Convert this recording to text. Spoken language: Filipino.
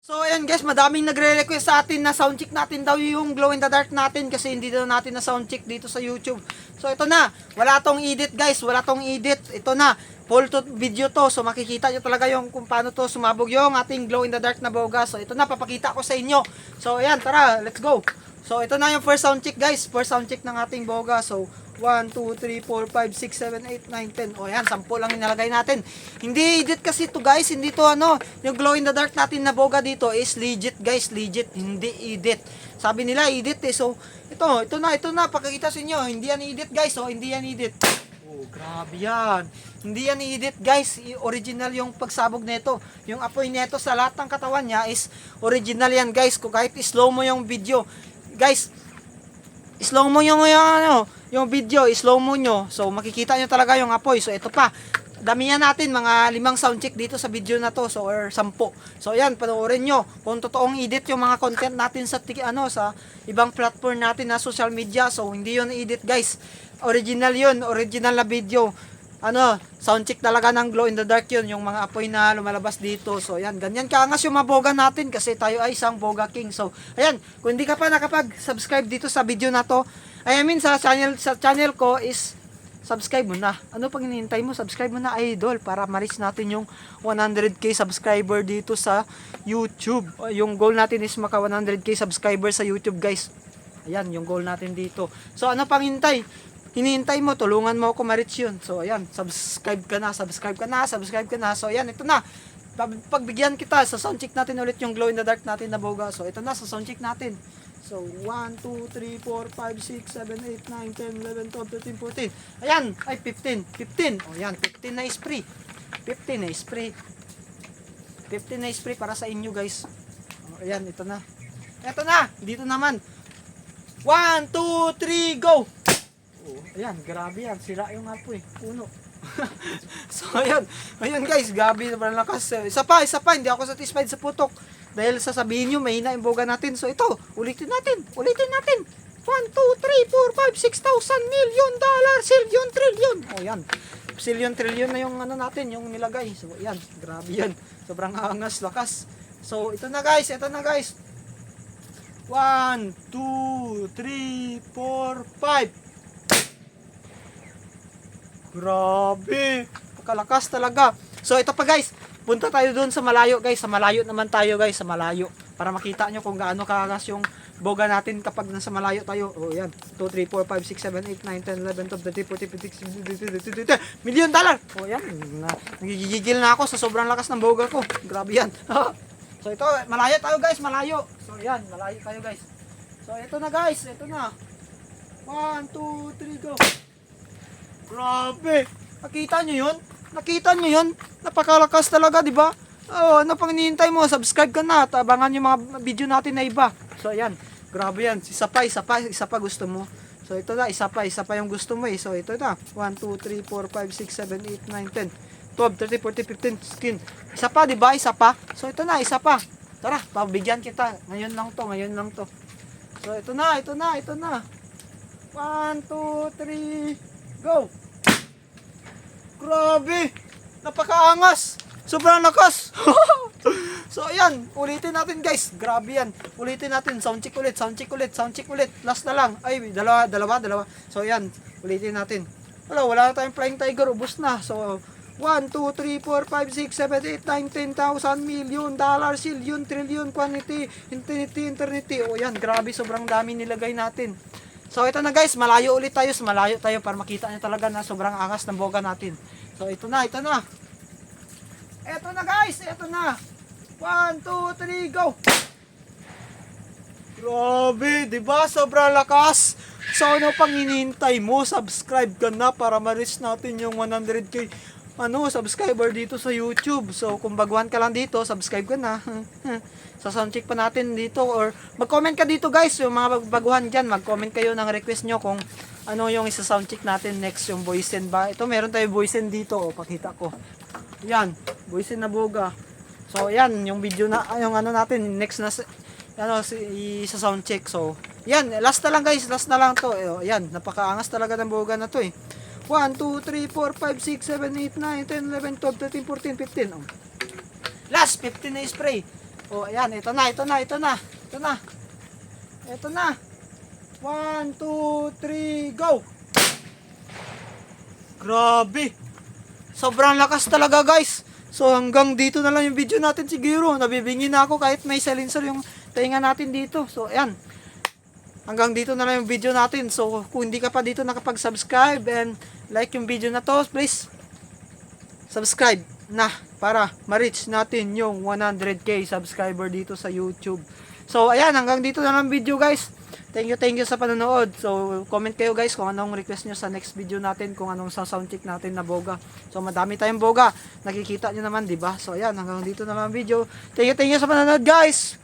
So ayan guys, madaming nagre-request sa atin na soundcheck natin daw yung glow in the dark natin kasi hindi daw natin na soundcheck dito sa YouTube. So ito na, wala tong edit guys, wala tong edit. Ito na, full to video to. So makikita nyo talaga yung kung paano to sumabog yung ating glow in the dark na boga. So ito na, papakita ko sa inyo. So ayan, tara, let's go. So ito na yung first soundcheck guys, first soundcheck ng ating boga. So 1, 2, 3, 4, 5, 6, 7, 8, 9, 10. O yan, 10 lang inalagay natin. Hindi edit kasi to guys, hindi to ano, yung glow in the dark natin na boga dito is legit guys, legit, hindi edit. Sabi nila edit eh. So ito na, pakikita sa inyo, hindi yan edit guys, oh, hindi yan edit. Oh, grabe yan. Hindi yan edit guys, original yung pagsabog nito. Yung apoy nito sa lahat ng katawan niya is original yan guys. Kung kahit slow mo yung video, guys, slow mo yung video, slow mo nyo. So makikita nyo talaga yung apoy. So ito pa, damihan natin mga 5 sound check dito sa video na to, so or 10. So ayan, panoorin nyo kung totoong edit yung mga content natin sa sa ibang platform natin na social media. So hindi yun edit guys, original yun, original na video. Sound check talaga ng glow in the dark yun, yung mga apoy na lumalabas dito. So ayan, ganyan kaangas yung maboga natin kasi tayo ay isang boga king. So ayan, kung hindi ka pa nakapag-subscribe dito sa video na to, I mean sa channel ko is subscribe mo na. Ano pang hinihintay mo? Subscribe mo na idol para ma-reach natin yung 100k subscriber dito sa YouTube. Yung goal natin is maka 100k subscriber sa YouTube guys. Ayan, yung goal natin dito. So ano pang hinihintay mo? Tulungan mo ako ma-reach yun. So ayan, subscribe ka na. So ayan, ito na. Pagbigyan kita, sa soundcheck natin ulit yung glow in the dark natin na boga. So ito na, sa soundcheck natin. So 1, 2, 3, 4, 5, 6, 7, 8, 9, 10, 11, 12, 13, 14. Ayan, ay 15. O yan, 15 na spray. 15 na spray. 15 na spray para sa inyo guys. O, ayan, ito na. Ito na, dito naman. 1, 2, 3, go! Oh, ayan, grabe yan. Sira yung apoy. Puno. So, ayun guys, gabi na lakas. Isa pa, hindi ako satisfied sa putok. Dahil sasabihin nyo, mahina yung boga natin. So, ito, ulitin natin. 1, 2, 3, 4, 5, 6,000 million dollar, silyon, trillion. O, yan. Silyon, trillion na yung natin, yung nilagay. So, yan, grabe yan. Sobrang angas, lakas. So, ito na guys. 1, 2, 3, 4, 5. Grabe, kalakas talaga. So ito pa guys, punta tayo doon sa malayo guys. Sa malayo naman tayo guys, sa malayo. Para makita nyo kung gaano kalakas yung boga natin kapag nasa malayo tayo. Oh yan, 2, 3, 4, 5, 6, 7, 8, 9, 10, 11, 12, 13, 14, 15, $1 million. Oh yan, nagigigil na ako sa sobrang lakas ng boga ko. Grabe yan. So ito, malayo tayo guys, malayo. So yan, malayo tayo guys. So ito na guys, ito na. 1, 2, 3, go. Grabe. Nakita nyo yun? Napakalakas talaga, di ba? Oh, ano pang hinihintay mo? Subscribe ka na. Abangan yung mga video natin na iba. So, ayan. Grabe yan. Isa pa gusto mo. So, ito na. Isa pa yung gusto mo eh. So, ito na. 1, 2, 3, 4, 5, 6, 7, 8, 9, 10, 12, 13, 14, 15. Isa pa, di ba? Isa pa. So, ito na. Isa pa. Tara, pabigyan kita. Ngayon lang to. So, ito na. 1, 2, 3, go! Grabe! Napakaangas! Sobrang lakas! So ayan, ulitin natin guys. Grabe yan. Ulitin natin. Sound check ulit. Last na lang. Ay, dalawa. So ayan, ulitin natin. Wala na tayong flying tiger. Ubus na. So 1, 2, 3, 4, 5, 6, 7, 8, 9, 10,000 million dollar, silyon, trillion, quantity, infinity. O yan, grabe. Sobrang dami nilagay natin. So ito na guys, malayo tayo para makita nyo talaga na sobrang angas ng boga natin. So ito na. Ito na guys, 1, 2, 3, go! Grabe, diba? Sobrang lakas. So ano pang hinihintay mo? Subscribe ka na para ma-reach natin yung 100k subscriber dito sa YouTube. So kung baguhan ka lang dito, subscribe ka na. Sa soundcheck pa natin dito, or mag-comment ka dito guys, yung mga baguhan dyan, mag-comment kayo ng request nyo kung ano yung isa soundcheck natin next, yung Boysen ba. Ito meron tayo Boysen dito, pakita ko. Yan, Boysen na boga. So yan, yung video na, yung natin, next na, sa soundcheck. So yan, last na lang guys, last na lang to. Yan, napakaangas talaga ng boga na to eh. 1, 2, 3, 4, 5, 6, 7, 8, 9, 10, 11, 12, 13, 14, 15. Last, 15 na spray. Oh, ayan, ito na. Ito na. 1, 2, 3, go! Grabe! Sobrang lakas talaga, guys. So, hanggang dito na lang yung video natin siguro. Nabibingi na ako kahit may silencer yung tainga natin dito. So, ayan. Hanggang dito na lang yung video natin. So, kung hindi ka pa dito nakapag-subscribe and like yung video na to, please subscribe na para ma-reach natin yung 100k subscriber dito sa YouTube. So, ayan, hanggang dito na lang video, guys. Thank you sa panonood. So, comment kayo, guys, kung anong request nyo sa next video natin, kung anong sa soundcheck natin na boga. So, madami tayong boga. Nakikita nyo naman, di ba? So, ayan, hanggang dito na lang video. Thank you sa panonood, guys.